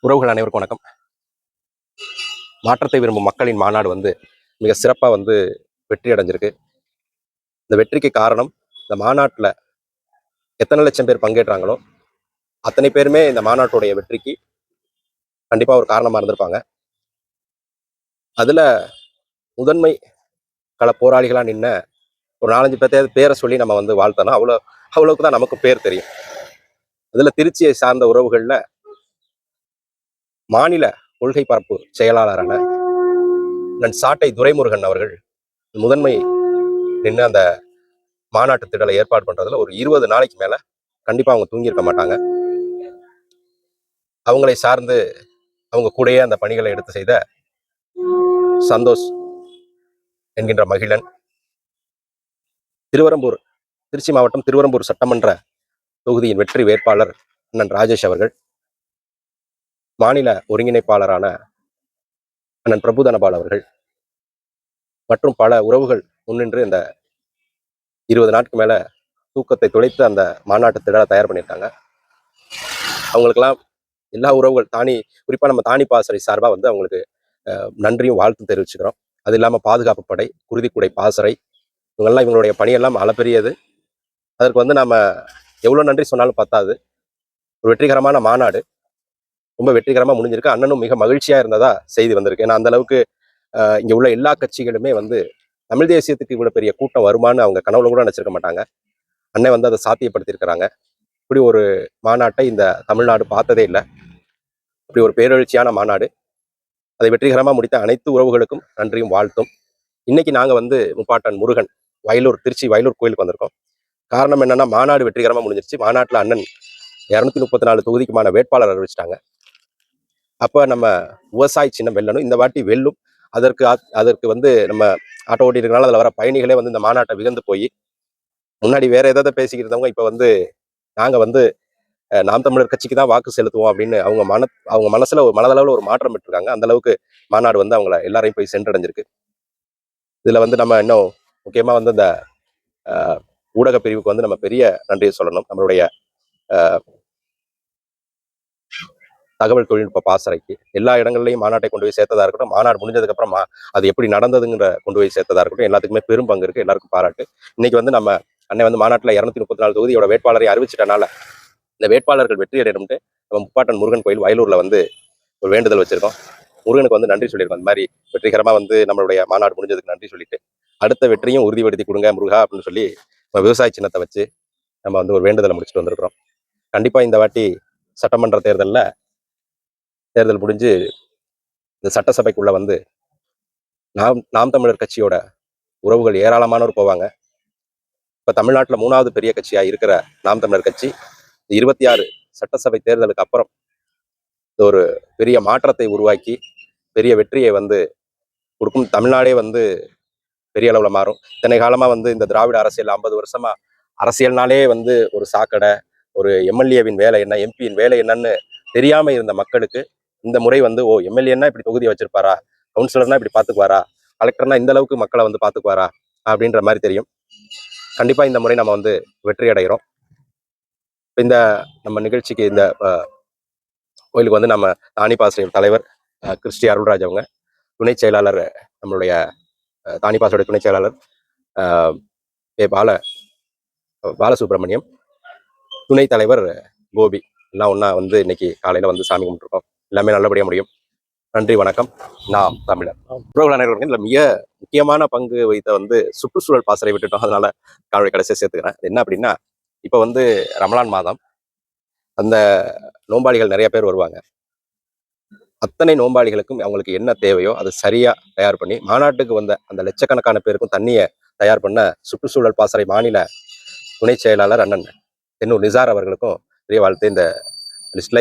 உறவுகள் அனைவருக்கும் வணக்கம். மாற்றத்தை விரும்பும் மக்களின் மாநாடு மிக சிறப்பாக வெற்றி அடைஞ்சிருக்கு. இந்த வெற்றிக்கு காரணம், இந்த மாநாட்டில் எத்தனை லட்சம் பேர் பங்கேற்றாங்களோ அத்தனை பேருமே இந்த மாநாட்டுடைய வெற்றிக்கு கண்டிப்பாக ஒரு காரணமாக இருந்திருப்பாங்க. அதில் முதன்மை கள போராளிகளாக நின்ன ஒரு 4-5 பேரை சொல்லி நம்ம வாழ்த்தணும். அவ்வளவுக்கு தான் நமக்கு பேர் தெரியும். அதில் திருச்சியை சார்ந்த உறவுகளில் மாநில கொள்கை பரப்பு செயலாளரான சாட்டை துரைமுருகன் அவர்கள் முதன்மை நின்று அந்த மாநாட்டு திடலை ஏற்பாடு பண்றதுல ஒரு 20 நாளைக்கு மேல கண்டிப்பா அவங்க தூங்கியிருக்க மாட்டாங்க. அவங்களை சார்ந்து அவங்க கூடயே அந்த பணிகளை எடுத்து செய்த சந்தோஷ் என்கின்ற மகிழன், திருச்சி மாவட்டம் திருவரம்பூர் சட்டமன்ற தொகுதியின் வெற்றி வேட்பாளர் அண்ணன் ராஜேஷ் அவர்கள், மாநில ஒருங்கிணைப்பாளரான அண்ணன் பிரபுதனபால் அவர்கள் மற்றும் பல உறவுகள் முன்னின்று இந்த 20 நாட்களுக்கு மேல தூக்கத்தை துளைத்து அந்த மாநாட்டு திடலை தயார் பண்ணியிருக்காங்க. அவங்களுக்கெல்லாம் எல்லா உறவுகள் குறிப்பா நம்ம தானி பாசறை சார்பா அவங்களுக்கு நன்றியும் வாழ்த்து தெரிவிச்சுக்கிறோம். அது இல்லாம பாதுகாப்பு படை, குருதிக்குடை பாசறை, இவங்கெல்லாம் இவங்களுடைய பணியெல்லாம் அளப்பெரியது. அதற்கு நாம எவ்வளவு நன்றி சொன்னாலும் பத்தாது. ஒரு வெற்றிகரமான மாநாடு ரொம்ப வெற்றிகரமா முடிஞ்சிருக்கு. அண்ணனும் மிக மகிழ்ச்சியா இருந்ததா செய்தி வந்திருக்கு. ஏன்னா அந்த அளவுக்கு இங்க உள்ள எல்லா கட்சிகளுமே தமிழ் தேசியத்துக்கு இவ்வளவு பெரிய கூட்டம் வருமானு அவங்க கனவுல கூட நினைச்சிருக்க மாட்டாங்க. அண்ணன் அதை சாத்தியப்படுத்தி இருக்கிறாங்க. இப்படி ஒரு மாநாட்டை இந்த தமிழ்நாடு பார்த்ததே இல்லை. இப்படி ஒரு பேரெழுச்சியான மாநாடு. அதை வெற்றிகரமா முடித்த அனைத்து உறவுகளுக்கும் நன்றியும் வாழ்த்தும். இன்னைக்கு நாங்க முப்பாட்டன் முருகன் திருச்சி வயலூர் கோயிலுக்கு வந்திருக்கோம். காரணம் என்னன்னா, மாநாடு வெற்றிகரமா முடிஞ்சிருச்சு. மாநாட்டுல அண்ணன் 234 தொகுதிக்குமான வேட்பாளர் அறிவிச்சிட்டாங்க. அப்ப நம்ம விவசாய சின்னம் வெல்லணும். இந்த வாட்டி வெல்லும். அதற்கு நம்ம ஆட்டோ ஓட்டி இருக்கனால அதுல வர பயணிகளே இந்த மாநாட்டை விகந்து போய் முன்னாடி வேற ஏதாவது பேசிக்கிட்டு இருந்தவங்க இப்ப நாங்க நாம் தமிழர் கட்சிக்கு தான் வாக்கு செலுத்துவோம் அப்படின்னு அவங்க மனசுல ஒரு மனதளவுல ஒரு மாற்றம் பெற்றிருக்காங்க. அந்த அளவுக்கு மாநாடு அவங்கள எல்லாரையும் போய் சென்றடைஞ்சிருக்கு. இதுல நம்ம இன்னும் முக்கியமா இந்த ஊடக பிரிவுக்கு நம்ம பெரிய நன்றியை சொல்லணும். நம்மளுடைய தகவல் தொழில்நுட்ப பாசறைக்கு எல்லா இடங்கள்லையும் மாநாட்டை கொண்டு போய் சேர்த்ததா இருக்கட்டும், மாநாடு முடிஞ்சதுக்கு அப்புறம் அது எப்படி நடந்ததுங்கிற கொண்டு போய் சேர்த்ததா இருக்கட்டும், எல்லாத்துக்குமே பெரும் பங்கு இருக்கு. எல்லாருக்கும் பாராட்டு. இன்னைக்கு நம்ம அண்ணன் மாநாட்டில் 234 தொகுதியோட வேட்பாளரை அறிவிச்சிட்டனால இந்த வேட்பாளர்கள் வெற்றி அடையணும்ட்டு நம்ம முப்பாட்டன் முருகன் கோயில் வயலூர்ல ஒரு வேண்டுதல் வச்சிருக்கோம். முருகனுக்கு நன்றி சொல்லியிருக்கோம். இந்த மாதிரி வெற்றிகரமா நம்மளுடைய மாநாடு முடிஞ்சதுக்கு நன்றி சொல்லிட்டு அடுத்த வெற்றியும் உறுதிப்படுத்தி கொடுங்க முருகா அப்படின்னு சொல்லி நம்ம விவசாய சின்னத்தை வச்சு நம்ம ஒரு வேண்டுதலை முடிச்சுட்டு வந்திருக்கிறோம். கண்டிப்பா இந்த வாட்டி சட்டமன்ற தேர்தல் முடிஞ்சு இந்த சட்டசபைக்குள்ள நாம் தமிழர் கட்சியோட உறவுகள் ஏராளமானவர் போவாங்க. இப்ப தமிழ்நாட்டுல 3வது பெரிய கட்சியா இருக்கிற நாம் தமிழர் கட்சி 26 சட்டசபை தேர்தலுக்கு அப்புறம் ஒரு பெரிய மாற்றத்தை உருவாக்கி பெரிய வெற்றியை கொடுக்கும். தமிழ்நாடே பெரிய அளவுல மாறும். இத்தனை காலமா இந்த திராவிட அரசியல் 50 வருஷமா அரசியல்னாலே ஒரு சாக்கடை, ஒரு எம்எல்ஏவின் வேலை என்ன, எம்பியின் வேலை என்னன்னு தெரியாம இருந்த மக்களுக்கு இந்த முறை எம்எல்ஏன்னா இப்படி தொகுதி வச்சிருப்பாரா, கவுன்சிலர்னா இப்படி பாத்துக்குவாரா, கலெக்டர்னா இந்த அளவுக்கு மக்களை பாத்துக்குவாரா அப்படின்ற மாதிரி தெரியும். கண்டிப்பா இந்த முறை நம்ம வெற்றி அடைகிறோம். இந்த நம்ம நிகழ்ச்சிக்கு இந்த கோயிலுக்கு நம்ம தானி பாசறை தலைவர் கிறிஸ்டி அருள்ராஜ் அவங்க, துணை செயலாளர் நம்மளுடைய தானி பாசறையோட துணை செயலாளர் பாலசுப்ரமணியம், துணை தலைவர் கோபி, எல்லாம் ஒன்னா இன்னைக்கு காலையில சாமி கும்பிட்டுருக்கோம். எல்லாமே நல்லபடியா முடியும். நன்றி, வணக்கம். நாம் தமிழர். இதுல மிக முக்கியமான பங்கு வைத்த சுற்றுச்சூழல் பாசறை விட்டுட்டோம். அதனால காலையை கடைசியா சேர்த்துக்கிறேன். என்ன அப்படின்னா, இப்ப ரமலான் மாதம், அந்த நோம்பாளிகள் நிறைய பேர் வருவாங்க. அத்தனை நோம்பாளிகளுக்கும் அவங்களுக்கு என்ன தேவையோ அதை சரியா தயார் பண்ணி மாநாட்டுக்கு அந்த லட்சக்கணக்கான பேருக்கும் தண்ணியை தயார் பண்ண சுற்றுச்சூழல் பாசறை மாநில துணை செயலாளர் அண்ணன் தென்னூர் நிசார் அவர்களுக்கும் பெரிய வாழ்த்து. இந்த லிஸ்ட்ல